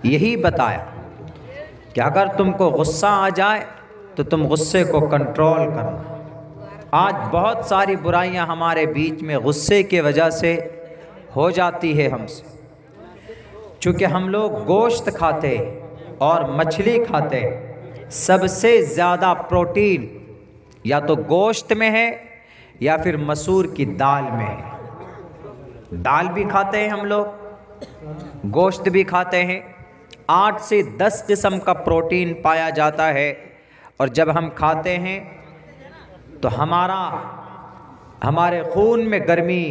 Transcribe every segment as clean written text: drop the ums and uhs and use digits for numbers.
यही बताया कि अगर तुमको गुस्सा आ जाए तो तुम गुस्से को कंट्रोल करना। आज बहुत सारी बुराइयां हमारे बीच में गुस्से की वजह से हो जाती है हमसे। चूँकि हम लोग गोश्त खाते और मछली खाते, सबसे ज़्यादा प्रोटीन या तो गोश्त में है या फिर मसूर की दाल में है। दाल भी खाते हैं हम लोग, गोश्त भी खाते हैं। 8 से 10 किस्म का प्रोटीन पाया जाता है और जब हम खाते हैं तो हमारे खून में गर्मी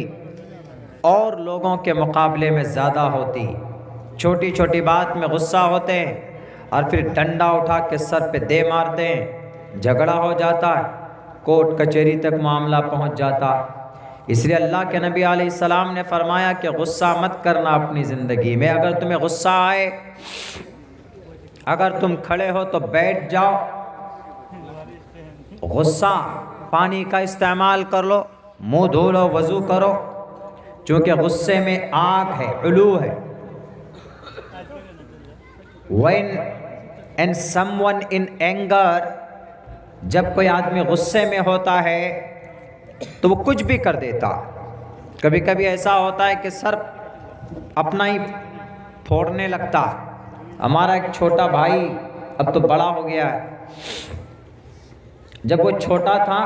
और लोगों के मुकाबले में ज़्यादा होती। छोटी छोटी बात में गुस्सा होते हैं और फिर डंडा उठा के सर पे दे मारते हैं, झगड़ा हो जाता है, कोर्ट कचहरी तक मामला पहुंच जाता। इसलिए अल्लाह के नबी अलैहिस्सलाम ने फरमाया कि गुस्सा मत करना अपनी ज़िंदगी में। अगर तुम्हें गुस्सा आए, अगर तुम खड़े हो तो बैठ जाओ, गुस्सा पानी का इस्तेमाल कर लो, मुंह धो लो, वज़ू करो, क्योंकि गुस्से में आग है, उलू है। When and someone in anger, जब कोई आदमी गुस्से में होता है तो वो कुछ भी कर देता। कभी कभी ऐसा होता है कि सर अपना ही फोड़ने लगता। हमारा एक छोटा भाई, अब तो बड़ा हो गया है, जब वो छोटा था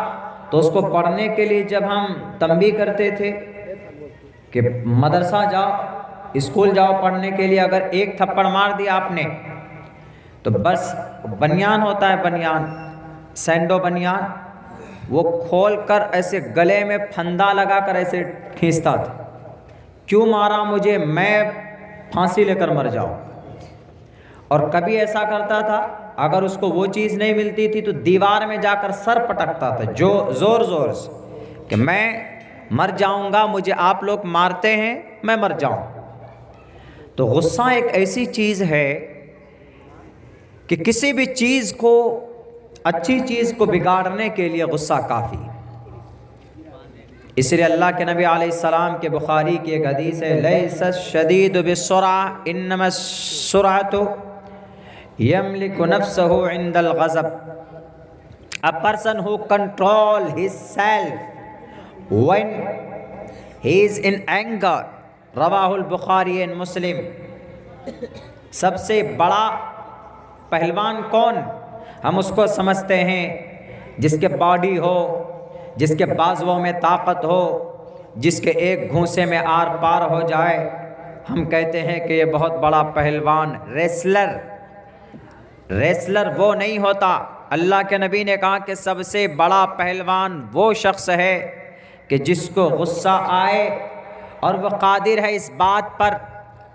तो उसको पढ़ने के लिए जब हम तंबीह करते थे कि मदरसा जाओ, स्कूल जाओ पढ़ने के लिए, अगर एक थप्पड़ मार दिया आपने तो बस बनियान होता है, बनियान, सैंडो बनियान, वो खोल कर ऐसे गले में फंदा लगा कर ऐसे खींचता था। क्यों मारा मुझे, मैं फांसी लेकर मर जाऊं। और कभी ऐसा करता था, अगर उसको वो चीज़ नहीं मिलती थी तो दीवार में जाकर सर पटकता था जो ज़ोर ज़ोर से, कि मैं मर जाऊंगा, मुझे आप लोग मारते हैं, मैं मर जाऊं। तो गुस्सा एक ऐसी चीज़ है कि किसी भी चीज़ को, अच्छी चीज़ को बिगाड़ने के लिए गुस्सा काफ़ी। इसलिए अल्लाह के नबी अलैहिस्सलाम के बुखारी की एक हदीस है, लैसा शदीदु बिस्सुरा इन्नमा सुरअतु यमलिकु नफ्सहु इंदल गज़ब। A person who control himself when he is in anger, रवाहुल बुखारी एंड मुस्लिम। सबसे बड़ा पहलवान कौन? हम उसको समझते हैं जिसके बॉडी हो, जिसके बाजुओं में ताकत हो, जिसके एक घूंसे में आर पार हो जाए, हम कहते हैं कि ये बहुत बड़ा पहलवान। रेसलर वो नहीं होता। अल्लाह के नबी ने कहा कि सबसे बड़ा पहलवान वो शख्स है कि जिसको गुस्सा आए और वह कादिर है इस बात पर,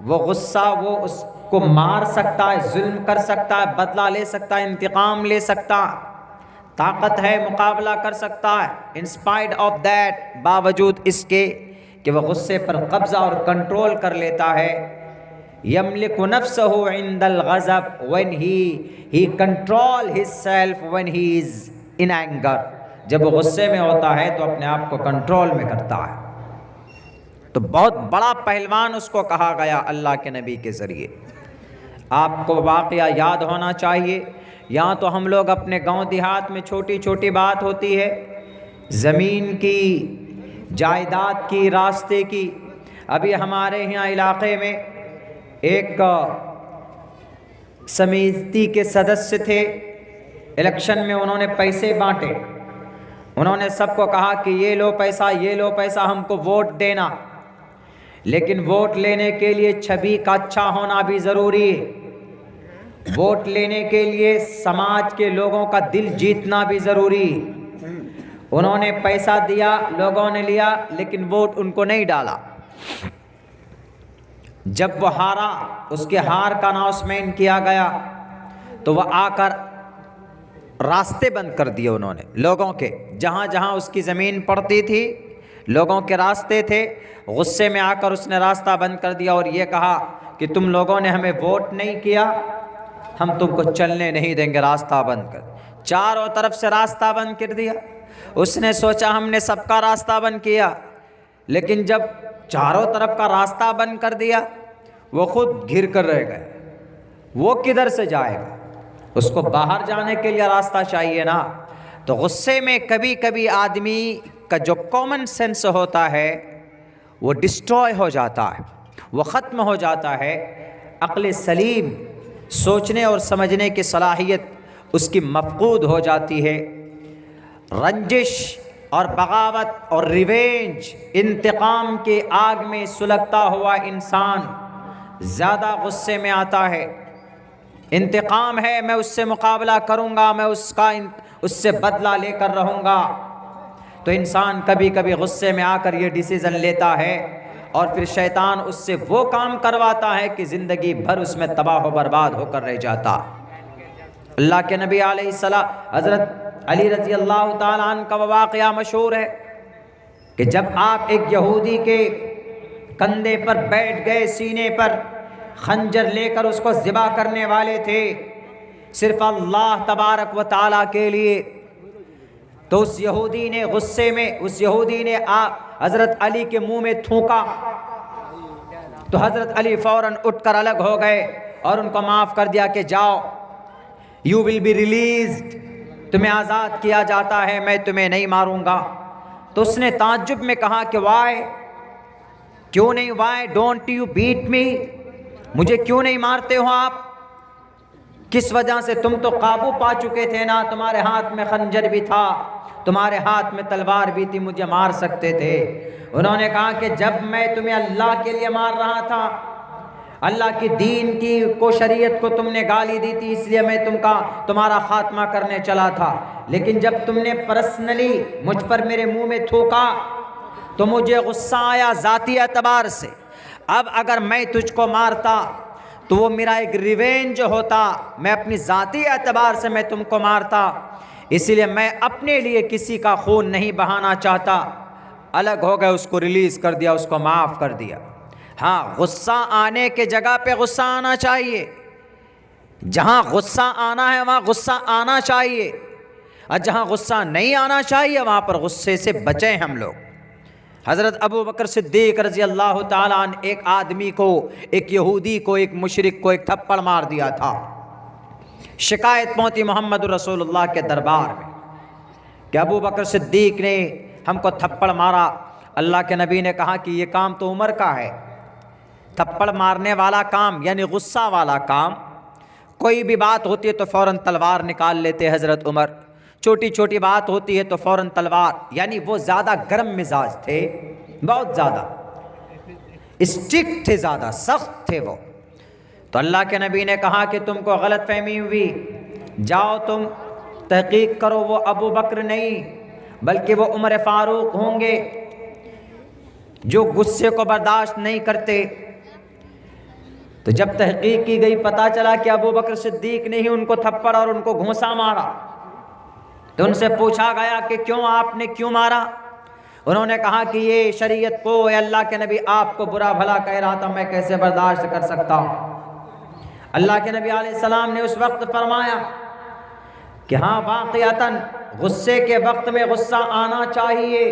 वो गुस्सा वो उसको मार सकता है, जुल्म कर सकता है, बदला ले सकता है, इंतकाम ले सकता, ताकत है, मुकाबला कर सकता है। इन स्पाइट ऑफ दैट, बावजूद इसके कि वह गुस्से पर कब्जा और कंट्रोल कर लेता है। यमलिकु नफ्सहु इंदल गज़ब when he control himself when he is in anger. जब वो गुस्से में होता है तो अपने आप को कंट्रोल में करता है। तो बहुत बड़ा पहलवान उसको कहा गया अल्लाह के नबी के ज़रिए। आपको वाक़या याद होना चाहिए। यहाँ तो हम लोग अपने गांव देहात में छोटी छोटी बात होती है, ज़मीन की, जायदाद की, रास्ते की। अभी हमारे यहाँ इलाक़े में एक समिति के सदस्य थे, इलेक्शन में उन्होंने पैसे बांटे। उन्होंने सबको कहा कि ये लो पैसा, ये लो पैसा, हमको वोट देना। लेकिन वोट लेने के लिए छवि का अच्छा होना भी ज़रूरी है। वोट लेने के लिए समाज के लोगों का दिल जीतना भी ज़रूरी है। उन्होंने पैसा दिया, लोगों ने लिया, लेकिन वोट उनको नहीं डाला। जब वह हारा, उसके हार का अनाउंसमेंट किया गया तो वह आकर रास्ते बंद कर दिए उन्होंने लोगों के। जहाँ जहाँ उसकी ज़मीन पड़ती थी, लोगों के रास्ते थे। गुस्से में आकर उसने रास्ता बंद कर दिया और ये कहा कि तुम लोगों ने हमें वोट नहीं किया, हम तुमको चलने नहीं देंगे, रास्ता बंद कर। चारों तरफ से रास्ता बंद कर दिया। उसने सोचा हमने सबका रास्ता बंद किया, लेकिन जब चारों तरफ का रास्ता बंद कर दिया, वो खुद घिर कर रह गए। वो किधर से जाएगा? उसको बाहर जाने के लिए रास्ता चाहिए ना। तो गुस्से में कभी कभी आदमी का जो कॉमन सेंस होता है वो डिस्ट्रॉय हो जाता है, वो ख़त्म हो जाता है। अक्ल सलीम, सोचने और समझने की सलाहियत उसकी मफकूद हो जाती है। रंजिश और बगावत और रिवेंज, इंतकाम के आग में सुलगता हुआ इंसान ज़्यादा गुस्से में आता है। इंतकाम है, मैं उससे मुकाबला करूँगा, मैं उससे बदला लेकर रहूँगा। तो इंसान कभी कभी गुस्से में आकर ये डिसीज़न लेता है और फिर शैतान उससे वो काम करवाता है कि ज़िंदगी भर उसमें तबाह बर्बाद होकर रह जाता। अल्लाह के नबी अलैहिस्सलाम हज़रत अली रज़ी अल्लाह ताला अन्हु का वाक़या मशहूर है कि जब आप एक यहूदी के कंधे पर बैठ गए, सीने पर खंजर लेकर उसको ज़िबा करने वाले थे सिर्फ अल्लाह तबारक व ताला के लिए, तो उस यहूदी ने गुस्से में हज़रत अली के मुंह में थूका। तो हज़रत अली फ़ौरन उठकर अलग हो गए और उनको माफ़ कर दिया कि जाओ, यू विल बी रिलीज्ड, तुम्हें आज़ाद किया जाता है, मैं तुम्हें नहीं मारूंगा। तो उसने ताज्जुब में कहा कि वाई, क्यों नहीं, why don't you beat me, मुझे क्यों नहीं मारते हो आप? किस वजह से? तुम तो काबू पा चुके थे ना, तुम्हारे हाथ में खंजर भी था, तुम्हारे हाथ में तलवार भी थी, मुझे मार सकते थे। उन्होंने कहा कि जब मैं तुम्हें अल्लाह के लिए मार रहा था, अल्लाह की दीन की को शरीयत को तुमने गाली दी थी, इसलिए मैं तुम्हारा खात्मा करने चला था। लेकिन जब तुमने पर्सनली मुझ पर मेरे मुंह में थूका तो मुझे गुस्सा आया ज़ाती एतबार से। अब अगर मैं तुझको मारता तो वो मेरा एक रिवेंज होता, मैं अपनी ज़ाती एतबार से मैं तुमको मारता, इसीलिए मैं अपने लिए किसी का खून नहीं बहाना चाहता। अलग हो गए, उसको रिलीज़ कर दिया, उसको माफ़ कर दिया। हाँ, गुस्सा आने के जगह पे गुस्सा आना चाहिए, जहाँ गुस्सा आना है वहाँ गुस्सा आना चाहिए, और जहाँ गुस्सा नहीं आना चाहिए वहाँ पर गुस्से से बचें हम लोग। हज़रत अबू बकर सिद्दीक़ रज़ी अल्लाह ताला अन्हु एक आदमी को, एक यहूदी को, एक मुशरिक को एक थप्पड़ मार दिया था। शिकायत पहुँची मोहम्मद रसूलुल्लाह के दरबार में कि अबू बकर सिद्दीक़ ने हमको थप्पड़ मारा। अल्लाह के नबी ने कहा कि ये काम तो उमर का है। थप्पड़ मारने वाला काम यानी गुस्सा वाला काम, कोई भी बात होती है तो फ़ौरन तलवार निकाल लेते हज़रत उमर, छोटी छोटी बात होती है तो फ़ौरन तलवार, यानी वो ज़्यादा गर्म मिजाज थे, बहुत ज़्यादा स्ट्रिक्ट थे, ज़्यादा सख्त थे वो। तो अल्लाह के नबी ने कहा कि तुमको गलत फहमी हुई, जाओ तुम तहकीक करो, वो अबू बकर नहीं बल्कि वो उमर फ़ारूक होंगे जो गुस्से को बर्दाश्त नहीं करते। तो जब तहकीक की गई, पता चला कि अबू बकर सिद्दीक़ ने ही उनको थप्पड़ और उनको घूंसा मारा। तो उनसे पूछा गया कि क्यों, आपने क्यों मारा? उन्होंने कहा कि ये शरीयत को, अल्लाह के नबी आपको बुरा भला कह रहा था, मैं कैसे बर्दाश्त कर सकता हूँ। अल्लाह के नबी अलैहिस्सलाम ने उस वक्त फरमाया कि हाँ, वाक़ियतन गुस्से के वक्त में गुस्सा आना चाहिए।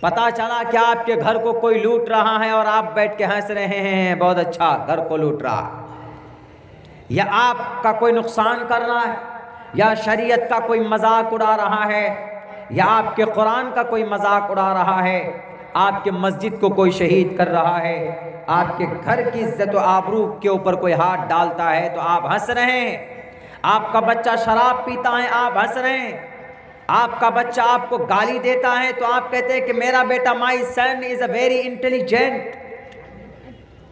पता चला कि आपके घर को कोई लूट रहा है और आप बैठ के हंस रहे हैं, बहुत अच्छा, घर को लूट रहा है, या आपका कोई नुकसान कर रहा है, या शरीयत का कोई मजाक उड़ा रहा है, या आपके कुरान का कोई मजाक उड़ा रहा है, आपके मस्जिद को कोई शहीद कर रहा है, आपके घर की इज्जत व आबरू के ऊपर कोई हाथ डालता है तो आप हंस रहे हैं। आपका बच्चा शराब पीता है, आप हंस रहे हैं। आपका बच्चा आपको गाली देता है तो आप कहते हैं कि मेरा बेटा, माई सन इज़ अ वेरी इंटेलिजेंट,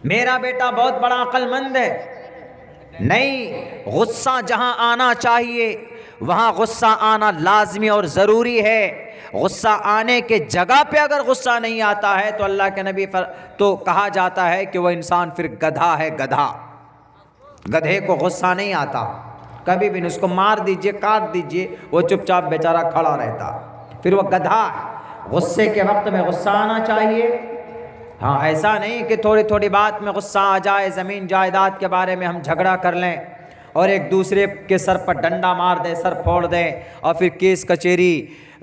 मेरा बेटा बहुत बड़ा अक्लमंद है। नहीं, गुस्सा जहां आना चाहिए वहां गुस्सा आना लाजमी और ज़रूरी है। गुस्सा आने के जगह पे अगर गुस्सा नहीं आता है तो अल्लाह के नबी तो कहा जाता है कि वह इंसान फिर गधा है, गधा। गधे को गुस्सा नहीं आता, कभी भी नहीं, उसको मार दीजिए, काट दीजिए, वो चुपचाप बेचारा खड़ा रहता, फिर वो गधा है। गुस्से के वक्त में गुस्सा आना चाहिए। हाँ, ऐसा नहीं कि थोड़ी थोड़ी बात में गुस्सा आ जाए, ज़मीन जायदाद के बारे में हम झगड़ा कर लें और एक दूसरे के सर पर डंडा मार दें, सर फोड़ दें, और फिर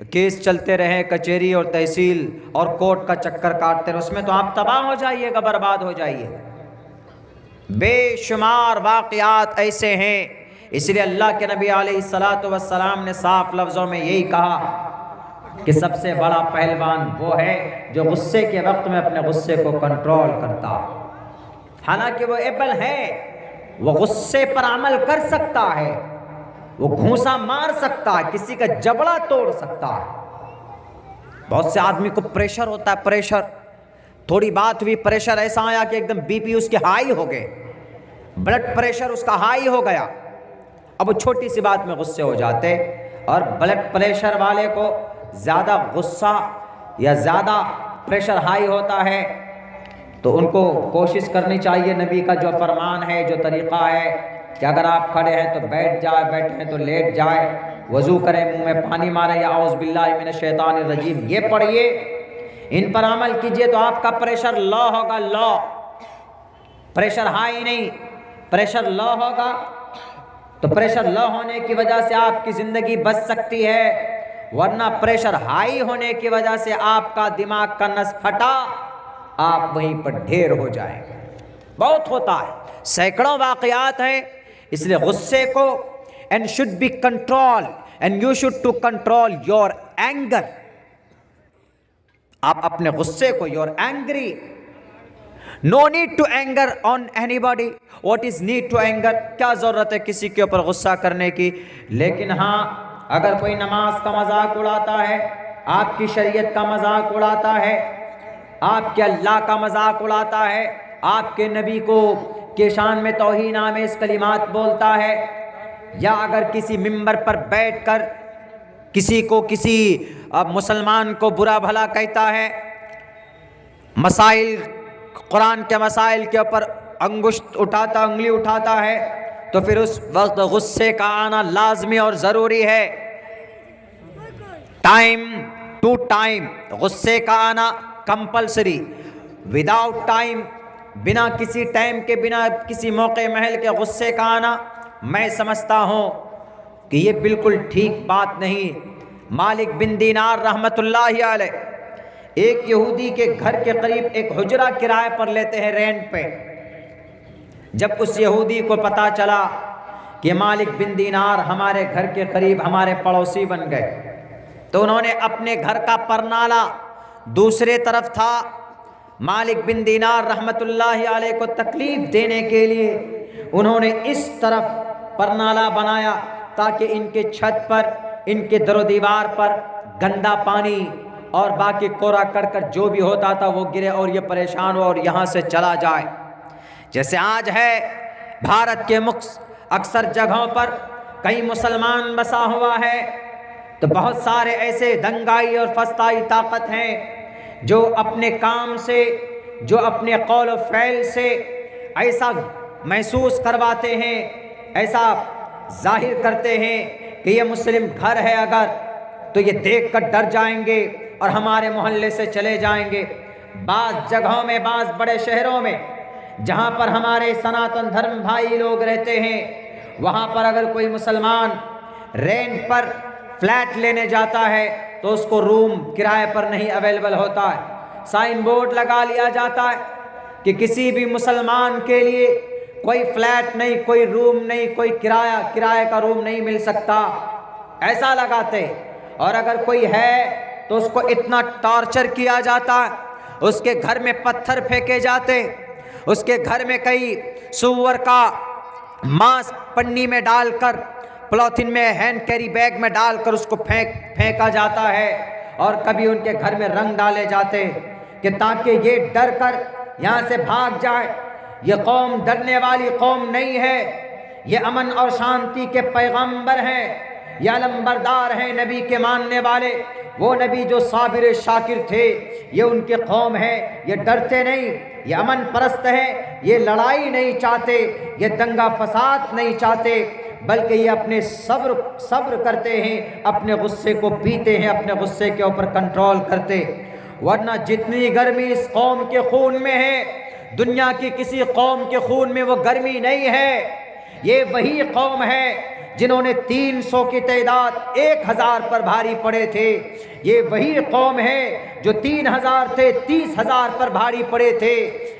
केस चलते रहें, कचहरी और तहसील और कोर्ट का चक्कर काटते रहें, उसमें तो आप तबाह हो जाइएगा, बर्बाद हो जाइए। बेशुमार वाक़यात ऐसे हैं। इसलिए अल्लाह के नबी अलैहिस्सलातु वस्सलाम ने साफ लफ्ज़ों में यही कहा कि सबसे बड़ा पहलवान वो है जो गुस्से के वक्त में अपने गुस्से को कंट्रोल करता। हालांकि वो एबल है, वो गुस्से पर अमल कर सकता है, वो घूंसा मार सकता है, किसी का जबड़ा तोड़ सकता है। बहुत से आदमी को प्रेशर होता है, प्रेशर, थोड़ी बात हुई, प्रेशर ऐसा आया कि एकदम बीपी उसके हाई हो गए, ब्लड प्रेशर उसका हाई हो गया। अब वो छोटी सी बात में गुस्से हो जाते। और ब्लड प्रेशर वाले को ज़्यादा गुस्सा या ज़्यादा प्रेशर हाई होता है तो उनको कोशिश करनी चाहिए, नबी का जो फरमान है, जो तरीक़ा है कि अगर आप खड़े हैं तो बैठ जाए, बैठे हैं तो लेट जाए, वज़ू करें, मुंह में पानी मारे या औज़ बिल्लाहि मिनश शैतानिर रजीम ये पढ़िए, इन पर अमल कीजिए तो आपका प्रेशर लो होगा। लो, प्रेशर हाई नहीं, प्रेशर लो होगा। तो प्रेशर लो होने की वजह से आपकी ज़िंदगी बच सकती है, वरना प्रेशर हाई होने की वजह से आपका दिमाग का नस फटा, आप वहीं पर ढेर हो जाएंगे। बहुत होता है, सैकड़ों वाक़यात हैं। इसलिए गुस्से को and should be control and you should to control your anger. आप अपने गुस्से को, your angry, no need to anger on anybody. What is need to anger? क्या जरूरत है किसी के ऊपर गुस्सा करने की? लेकिन हाँ, अगर कोई नमाज का मजाक उड़ाता है, आपकी शरीयत का मजाक उड़ाता है, आपके अल्लाह का मजाक उड़ाता है, आपके नबी को के शान में तौहीन आमेज़ कलिमात बोलता है, या अगर किसी मिंबर पर बैठकर किसी को, किसी मुसलमान को बुरा भला कहता है, मसाइल, कुरान के मसाइल के ऊपर अंगुष्ठ उठाता, उंगली उठाता है, तो फिर उस वक्त गुस्से का आना लाजमी और ज़रूरी है। टाइम टू टाइम गुस्से का आना कंपलसरी। विदाउट टाइम, बिना किसी टाइम के, बिना किसी मौके महल के गुस्से का आना, मैं समझता हूँ कि ये बिल्कुल ठीक बात नहीं। मालिक बिन दीनार रहमतुल्लाहि अलैह एक यहूदी के घर के करीब एक हुजरा किराए पर लेते हैं, रेंट पे। जब उस यहूदी को पता चला कि मालिक बिन दीनार हमारे घर के करीब हमारे पड़ोसी बन गए, तो उन्होंने अपने घर का परनाला दूसरे तरफ था। मालिक बिन दीनार रहमतुल्लाहि अलैह को तकलीफ देने के लिए उन्होंने इस तरफ परनाला बनाया ताकि इनके छत पर, इनके दरो दीवार पर गंदा पानी और बाकी कोरा करकट जो भी होता था वो गिरे और ये परेशान हो और यहाँ से चला जाए। जैसे आज है भारत के अक्सर जगहों पर कई मुसलमान बसा हुआ है, तो बहुत सारे ऐसे दंगाई और फस्ताई ताकत हैं जो अपने काम से, जो अपने कौल व फ़ैल से ऐसा महसूस करवाते हैं, ऐसा जाहिर करते हैं कि ये मुस्लिम घर है, अगर तो ये देख कर डर जाएंगे और हमारे मोहल्ले से चले जाएंगे। बाज़ जगहों में, बाज़ बड़े शहरों में जहाँ पर हमारे सनातन धर्म भाई लोग रहते हैं, वहाँ पर अगर कोई मुसलमान रेंट पर फ्लैट लेने जाता है तो उसको रूम किराए पर नहीं अवेलेबल होता है। साइन बोर्ड लगा लिया जाता है कि किसी भी मुसलमान के लिए कोई फ्लैट नहीं, कोई रूम नहीं, कोई किराए का रूम नहीं मिल सकता, ऐसा लगाते। और अगर कोई है तो उसको इतना टॉर्चर किया जाता, उसके घर में पत्थर फेंके जाते, उसके घर में कई सूअर का मांस पन्नी में डालकर, पॉलीथिन में, हैंड कैरी बैग में डालकर उसको फेंका जाता है। और कभी उनके घर में रंग डाले जाते कि ताकि ये डर कर यहाँ से भाग जाए। ये कौम डरने वाली कौम नहीं है, ये अमन और शांति के पैगंबर हैं, ये अलंबरदार हैं, नबी के मानने वाले, वो नबी जो साबिर शाकिर थे, ये उनके कौम है। ये डरते नहीं, ये अमन परस्त है, ये लड़ाई नहीं चाहते, ये दंगा फसाद नहीं चाहते, बल्कि ये अपने सब्र करते हैं, अपने गुस्से को पीते हैं, अपने गुस्से के ऊपर कंट्रोल करते। वरना जितनी गर्मी इस कौम के खून में है, दुनिया की किसी कौम के खून में वो गर्मी नहीं है। ये वही कौम है जिन्होंने 300 की तादाद 1000 पर भारी पड़े थे। ये वही कौम है जो 3000 थे 30,000 पर भारी पड़े थे।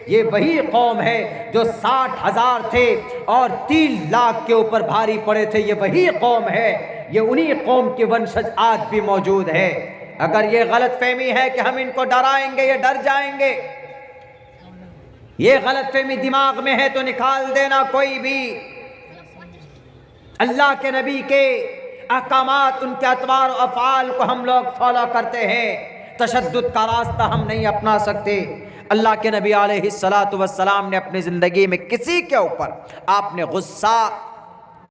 ये वही कौम है जो 60,000 थे और 3 लाख के ऊपर भारी पड़े थे। ये वही कौम है, ये उन्हीं कौम के वंशज आज भी मौजूद है। अगर ये गलत फहमी है कि हम इनको डराएंगे, ये डर जाएंगे, ये गलत फहमी दिमाग में है तो निकाल देना। कोई भी अल्लाह के नबी के अहकामात, उनके अतवार और अफ़आल को हम लोग फॉलो करते हैं, तशद्दुद का रास्ता हम नहीं अपना सकते। अल्लाह के नबी अलैहिस्सलातु वस्सलाम ने अपनी ज़िंदगी में किसी के ऊपर आपने गुस्सा